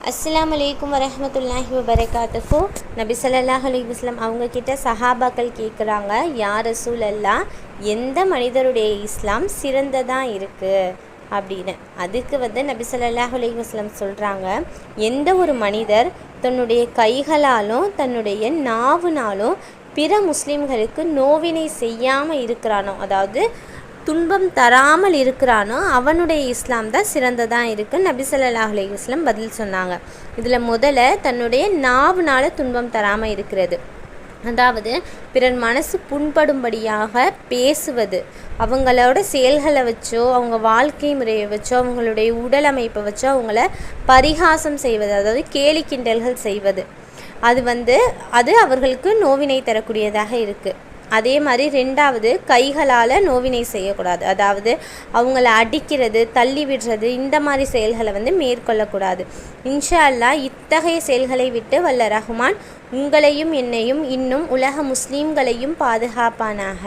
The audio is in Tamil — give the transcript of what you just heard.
அஸ்ஸலாமு அலைக்கும் வரஹ்மத்துல்லாஹி வபரகாத்துஹு. நபி ஸல்லல்லாஹு அலைஹி வஸல்லம் அவங்கக்கிட்ட சஹாபாக்கள் கேட்குறாங்க, யா ரசூலல்லாஹ், எந்த மனிதருடைய இஸ்லாம் சிறந்ததாக இருக்குது அப்படின்னு. அதுக்கு நபி ஸல்லல்லாஹு அலைஹி வஸல்லம் சொல்கிறாங்க, எந்த ஒரு மனிதர் தன்னுடைய கைகளாலும் தன்னுடைய நாவுனாலும் பிற முஸ்லீம்களுக்கு நோவினை செய்யாமல் இருக்கிறானோ, அதாவது துன்பம் தராமல் இருக்கிறானோ, அவனுடைய இஸ்லாம் தான் சிறந்ததாக இருக்குது நபி ஸல்லல்லாஹு அலைஹி வஸல்லம் பதில் சொன்னாங்க. இதில் முதல்ல தன்னுடைய நாவுனால துன்பம் தராமல் இருக்கிறது, அதாவது பிறர் மனசு புண்படும்படியாக பேசுவது, அவங்களோட செயல்களை வச்சோ அவங்க வாழ்க்கை முறையை வச்சோ அவங்களுடைய உடல் அமைப்பை வச்சோ அவங்கள பரிகாசம் செய்வது, அதாவது கேலி கிண்டல்கள் செய்வது, அது அவர்களுக்கு நோவினை தரக்கூடியதாக இருக்குது. அதே மாதிரி ரெண்டாவது, கைகளால் நோவினை செய்யக்கூடாது, அதாவது அவங்கள அடிக்கிறது, தள்ளி விடுறது, இந்த மாதிரி செயல்களை மேற்கொள்ளக்கூடாது. இன்ஷா அல்லாஹ் இத்தகைய செயல்களை விட்டு வல்ல ரஹ்மான் உங்களையும் என்னையும் இன்னும் உலக முஸ்லீம்களையும் பாதுகாப்பானாக.